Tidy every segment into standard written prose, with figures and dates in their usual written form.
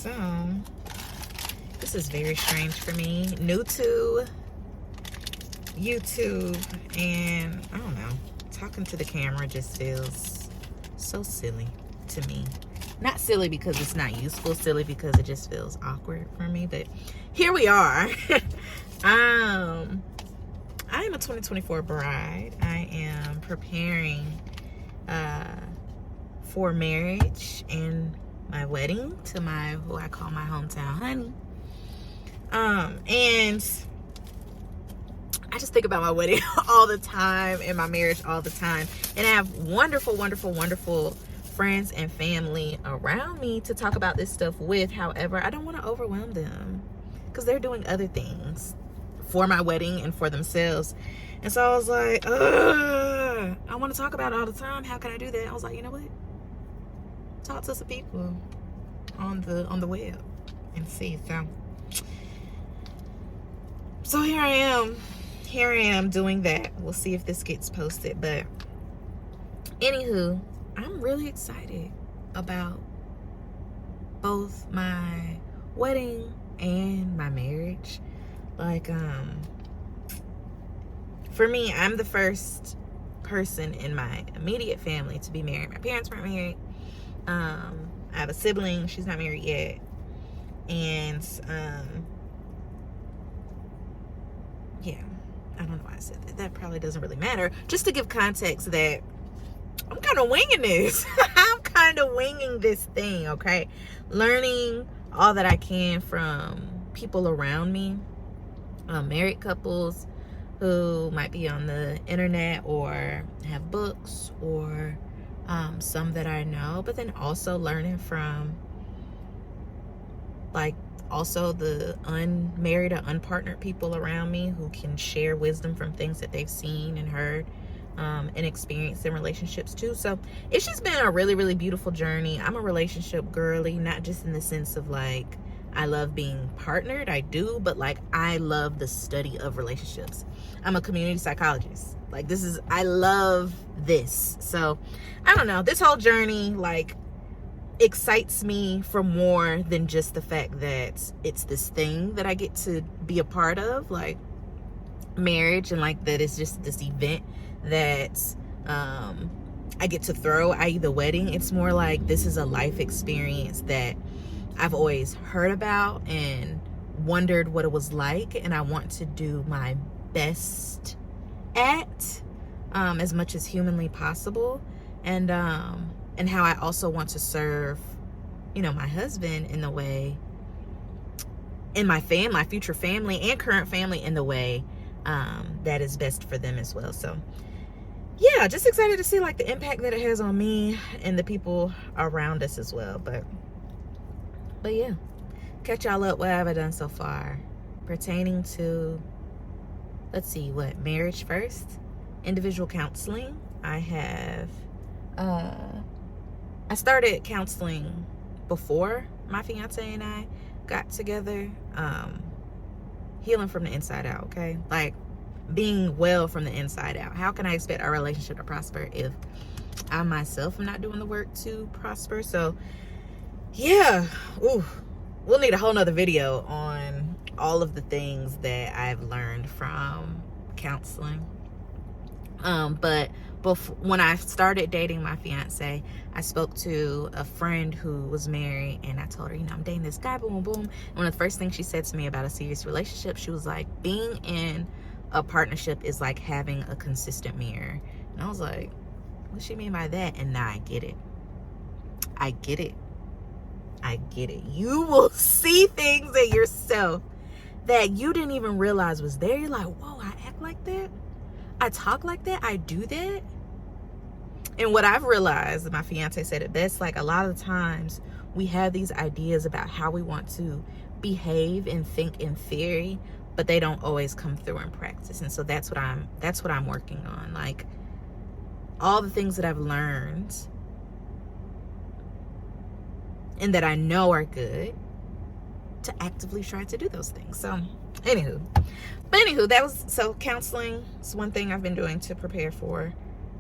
So this is very strange for me. New to YouTube, and I don't know, talking to the camera just feels so silly to me. Not silly because it's not useful, silly because it just feels awkward for me, but here we are. I am a 2024 bride. I am preparing for marriage and my wedding to who I call my hometown honey. And I just think about my wedding all the time and my marriage all the time. And I have wonderful, wonderful, wonderful friends and family around me to talk about this stuff with. However, I don't want to overwhelm them because they're doing other things for my wedding and for themselves. And so I was like, I want to talk about it all the time. How can I do that? I was like, you know what? Talk to some people on the web and see. So here I am doing that. We'll see if this gets posted. But anywho, I'm really excited about both my wedding and my marriage. Like, for me, I'm the first person in my immediate family to be married. My parents weren't married. I have a sibling. She's not married yet. And, yeah, I don't know why I said that. That probably doesn't really matter. Just to give context that I'm kind of winging this. I'm kind of winging this thing, okay? Learning all that I can from people around me, married couples who might be on the internet or have books, or some that I know, but then also learning from like also the unmarried or unpartnered people around me who can share wisdom from things that they've seen and heard and experienced in relationships too. So it's just been a really, really beautiful journey. I'm a relationship girly, not just in the sense of like I love being partnered, I do, but like I love the study of relationships. I'm a community psychologist. Like I love this. So I don't know, this whole journey like excites me for more than just the fact that it's this thing that I get to be a part of, like marriage, and like that it's just this event that I get to throw, i.e. the wedding. It's more like this is a life experience that I've always heard about and wondered what it was like, and I want to do my best at as much as humanly possible, and how I also want to serve, you know, my husband in the way, in my future family and current family in the way that is best for them as well. So yeah, just excited to see like the impact that it has on me and the people around us as well. But yeah, catch y'all up what have I done so far pertaining to, let's see, what, marriage first, individual counseling. I have I started counseling before my fiance and I got together. Healing from the inside out, okay? Like being well from the inside out. How can I expect our relationship to prosper if I myself am not doing the work to prosper? So yeah, we'll need a whole nother video on all of the things that I've learned from counseling. But when I started dating my fiance, I spoke to a friend who was married, and I told her, you know, I'm dating this guy, boom, boom. And one of the first things she said to me about a serious relationship, she was like, being in a partnership is like having a consistent mirror. And I was like, what she mean by that? And now I get it. I get it. You will see things in yourself that you didn't even realize was there. You're like, whoa, I act like that? I talk like that? I do that? And what I've realized, and my fiance said it best, like a lot of the times we have these ideas about how we want to behave and think in theory, but they don't always come through in practice. And so that's what I'm working on. Like all the things that I've learned and that I know are good, to actively try to do those things. So anywho, that was, so counseling is one thing I've been doing to prepare for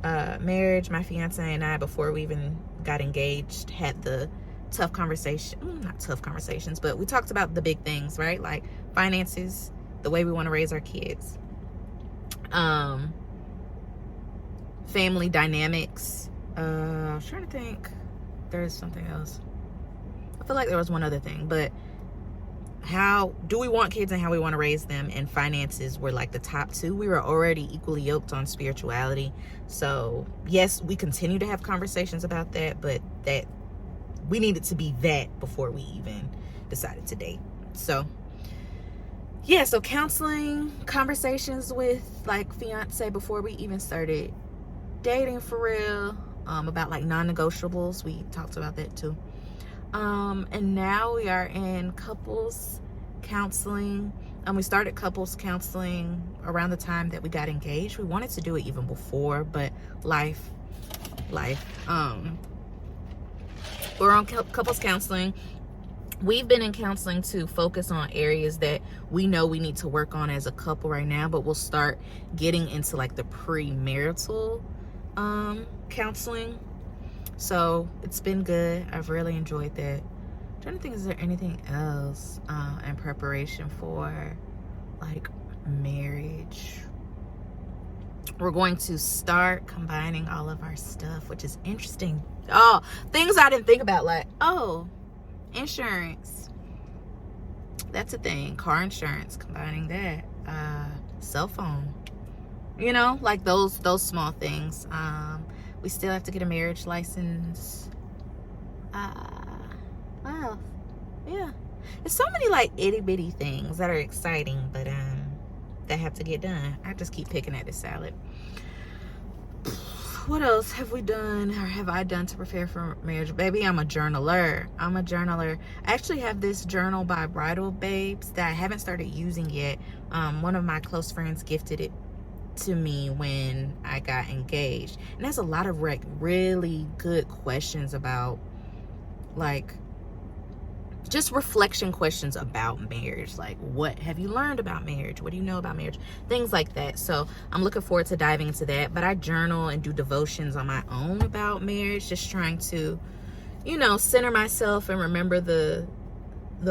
marriage. My fiance and I, before we even got engaged, had the tough conversation, not tough conversations, but we talked about the big things, right? Like finances, the way we want to raise our kids, family dynamics. I was trying to think. There's something else. I feel like there was one other thing, but how do we want kids and how we want to raise them, and finances were like the top two. We were already equally yoked on spirituality. So yes, we continue to have conversations about that, but that we needed to be that before we even decided to date. So yeah, so counseling, conversations with like fiance before we even started dating for real, about like non-negotiables. We talked about that too. And now we are in couples counseling. We started couples counseling around the time that we got engaged. We wanted to do it even before, but life. We're on couples counseling. We've been in counseling to focus on areas that we know we need to work on as a couple right now, but we'll start getting into like the premarital counseling. So it's been good. I've really enjoyed that. I'm trying to think, is there anything else in preparation for like marriage? We're going to start combining all of our stuff, which is interesting. Oh, things I didn't think about, like, oh, insurance. That's a thing. Car insurance, combining that. Cell phone. You know, like those small things. We still have to get a marriage license. Wow. Yeah. There's so many like itty bitty things that are exciting, but that have to get done. I just keep picking at the salad. What else have we done, or have I done to prepare for marriage? Baby, I'm a journaler. I actually have this journal by Bridal Babes that I haven't started using yet. One of my close friends gifted it to me when I got engaged, and there's a lot of like really good questions about like just reflection questions about marriage, like what have you learned about marriage, what do you know about marriage, things like that. So I'm looking forward to diving into that. But I journal and do devotions on my own about marriage, just trying to, you know, center myself and remember the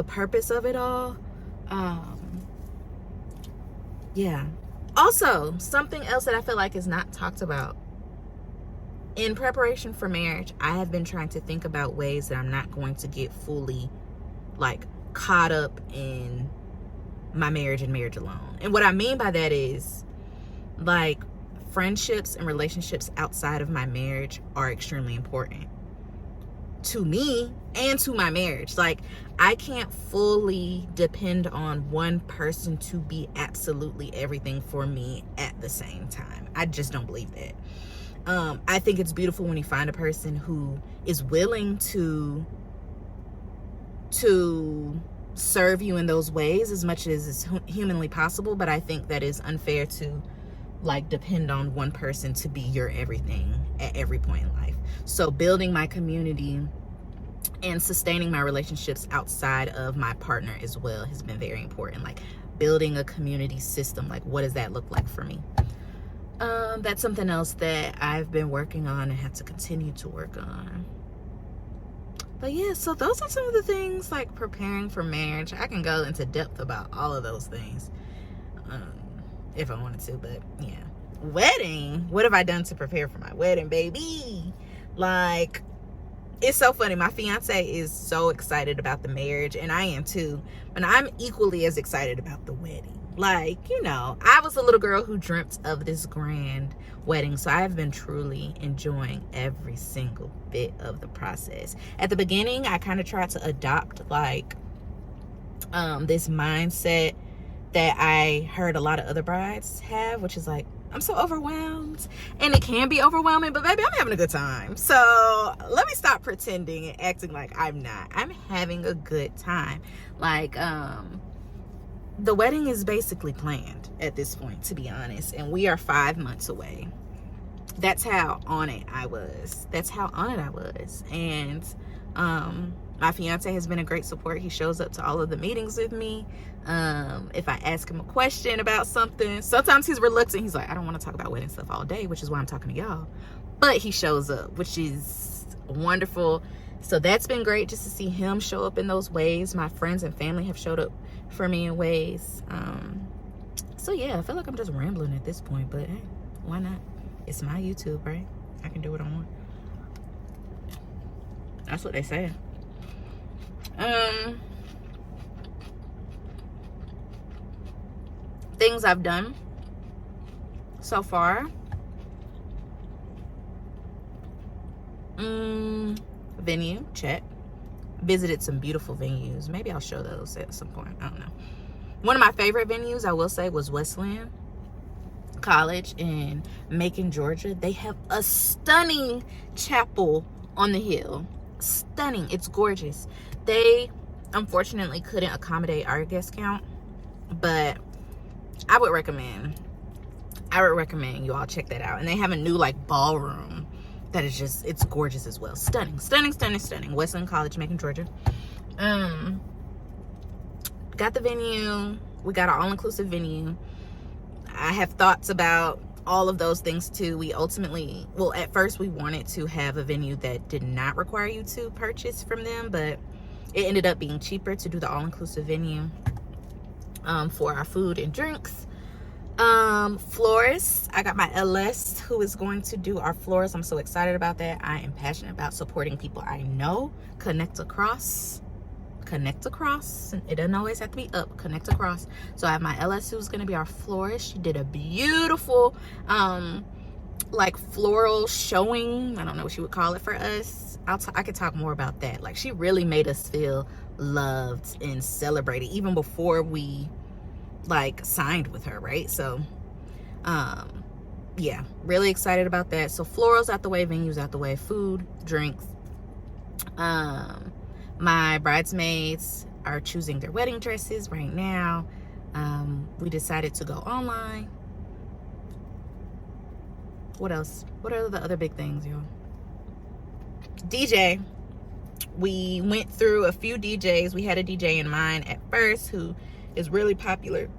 purpose of it all. Yeah. Also, something else that I feel like is not talked about in preparation for marriage, I have been trying to think about ways that I'm not going to get fully like caught up in my marriage and marriage alone. And what I mean by that is like friendships and relationships outside of my marriage are extremely important to me and to my marriage. Like I can't fully depend on one person to be absolutely everything for me at the same time. I just don't believe that. I think it's beautiful when you find a person who is willing to serve you in those ways as much as is humanly possible, but I think that is unfair to like depend on one person to be your everything at every point in life. So building my community and sustaining my relationships outside of my partner as well has been very important. Like building a community system, like what does that look like for me? That's something else that I've been working on and have to continue to work on. But yeah, so those are some of the things like preparing for marriage. I can go into depth about all of those things if I wanted to, but yeah. Wedding, what have I done to prepare for my wedding, baby? Like, it's so funny. My fiance is so excited about the marriage, and I am too, but I'm equally as excited about the wedding. Like, you know, I was a little girl who dreamt of this grand wedding, so I've been truly enjoying every single bit of the process. At the beginning, I kind of tried to adopt like this mindset that I heard a lot of other brides have, which is like, I'm so overwhelmed. And it can be overwhelming, but baby, I'm having a good time. So let me stop pretending and acting like I'm not. I'm having a good time. Like, the wedding is basically planned at this point, to be honest, and we are 5 months away. That's how on it I was. And my fiance has been a great support. He shows up to all of the meetings with me. If I ask him a question about something, sometimes he's reluctant. He's like, I don't want to talk about wedding stuff all day, which is why I'm talking to y'all. But he shows up, which is wonderful. So that's been great, just to see him show up in those ways. My friends and family have showed up for me in ways. So yeah, I feel like I'm just rambling at this point, but hey, why not? It's my YouTube, right? I can do what I want. That's what they say. Things I've done so far. Venue, check. Visited some beautiful venues. Maybe I'll show those at some point. I don't know. One of my favorite venues, I will say, was Westland College in Macon, Georgia. They have a stunning chapel on the hill. Stunning. It's gorgeous. They unfortunately couldn't accommodate our guest count, but I would recommend you all check that out. And they have a new like ballroom that is just, it's gorgeous as well. Stunning, stunning, stunning, stunning. Westland College, Macon, Georgia. Got the venue. We got our all-inclusive venue. I have thoughts about all of those things too. We ultimately, well, at first we wanted to have a venue that did not require you to purchase from them, but it ended up being cheaper to do the all-inclusive venue for our food and drinks. Florist, I got my LS who is going to do our florist. I'm so excited about that. I am passionate about supporting people I know. Connect across. It doesn't always have to be up. Connect across. So I have my LS who's going to be our florist. She did a beautiful like floral showing. I don't know what she would call it for us. I could talk more about that. Like, she really made us feel loved and celebrated even before we like signed with her, right? So yeah, really excited about that. So florals out the way, venues out the way, food, drinks. My bridesmaids are choosing their wedding dresses right now. We decided to go online. What else? What are the other big things, y'all? DJ. We went through a few DJs. We had a DJ in mind at first who is really popular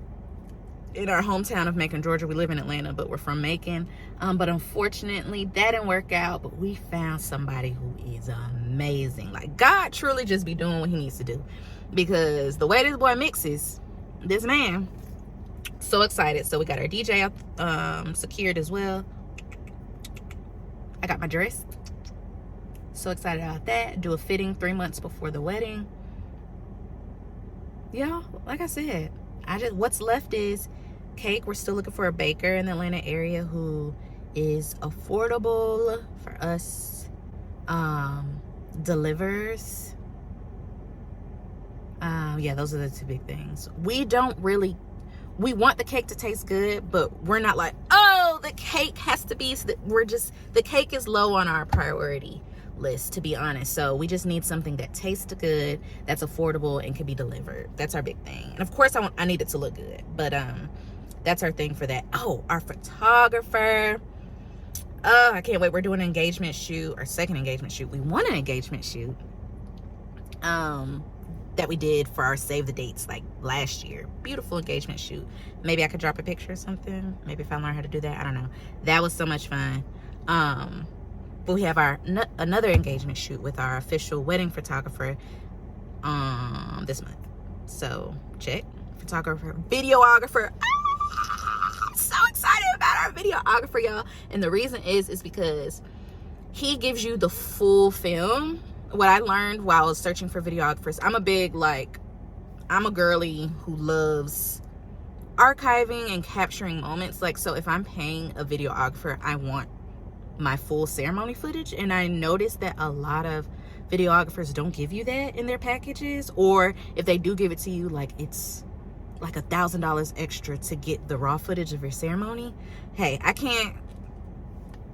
in our hometown of Macon, Georgia. We live in Atlanta, but we're from Macon. But unfortunately, that didn't work out. But we found somebody who is amazing. Like, God truly just be doing what he needs to do. Because the way this boy mixes, this man, so excited. So we got our DJ secured as well. I got my dress. So excited about that. Do a fitting 3 months before the wedding. Y'all, like I said, what's left is cake. We're still looking for a baker in the Atlanta area who is affordable for us, delivers. Yeah, those are the two big things. We want the cake to taste good, but we're not like, oh, the cake has to be, so that the cake is low on our priority list, to be honest. So we just need something that tastes good, that's affordable, and can be delivered. That's our big thing. And of course I need it to look good, but that's our thing for that. Oh, our photographer, oh, I can't wait. We're doing an engagement shoot, our second engagement shoot. We won an engagement shoot that we did for our save the dates like last year. Beautiful engagement shoot. Maybe I could drop a picture or something, maybe if I learn how to do that. I don't know. That was so much fun. But we have another engagement shoot with our official wedding photographer this month. So check. Photographer, videographer. I'm so excited about our videographer, y'all. And the reason is because he gives you the full film. What I learned while I was searching for videographers, I'm a girly who loves archiving and capturing moments. Like, so if I'm paying a videographer, I want my full ceremony footage. And I noticed that a lot of videographers don't give you that in their packages, or if they do give it to you, like, it's like $1,000 extra to get the raw footage of your ceremony. Hey, I can't,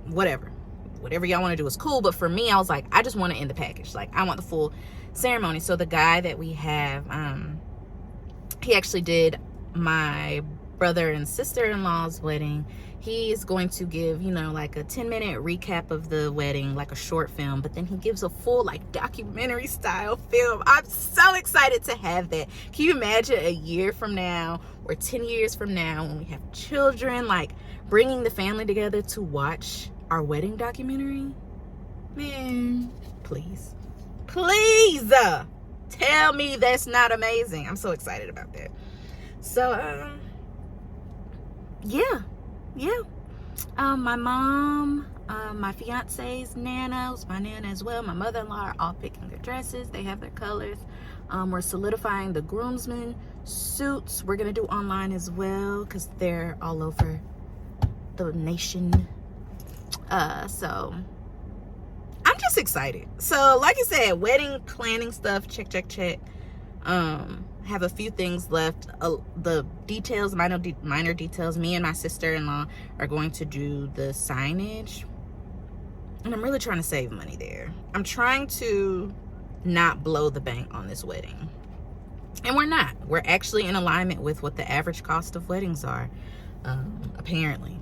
whatever y'all want to do is cool, but for me, I was like, I just want it in the package. Like, I want the full ceremony. So the guy that we have, he actually did my brother and sister-in-law's wedding. He's going to give, like a 10-minute recap of the wedding, like a short film, but then he gives a full, like, documentary style film. I'm so excited to have that. Can you imagine a year from now or 10 years from now when we have children, like, bringing the family together to watch our wedding documentary? Man, please. Please tell me that's not amazing. I'm so excited about that. So, yeah. My mom, my fiance's nana was my nana as well. My mother-in-law are all picking their dresses. They have their colors. We're solidifying the groomsmen suits. We're going to do online as well because they're all over the nation. So I'm just excited. So like I said, wedding planning stuff, check. Have a few things left. The details, minor details. Me and my sister-in-law are going to do the signage, and I'm really trying to save money there. I'm trying to not blow the bank on this wedding, and we're not. We're actually in alignment with what the average cost of weddings are. Apparently,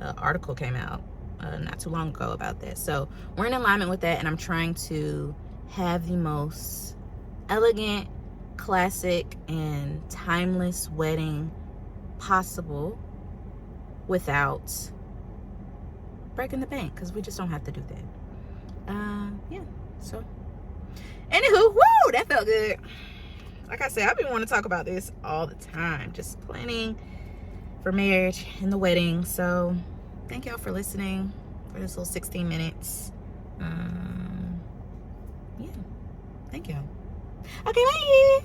an article came out not too long ago about that. So we're in alignment with that, and I'm trying to have the most elegant, classic, and timeless wedding possible without breaking the bank, because we just don't have to do that. Yeah, so anywho, woo, that felt good. Like I said, I've been wanting to talk about this all the time, just planning for marriage and the wedding. So thank y'all for listening for this little 16 minutes. Yeah, thank y'all. Okay, bye.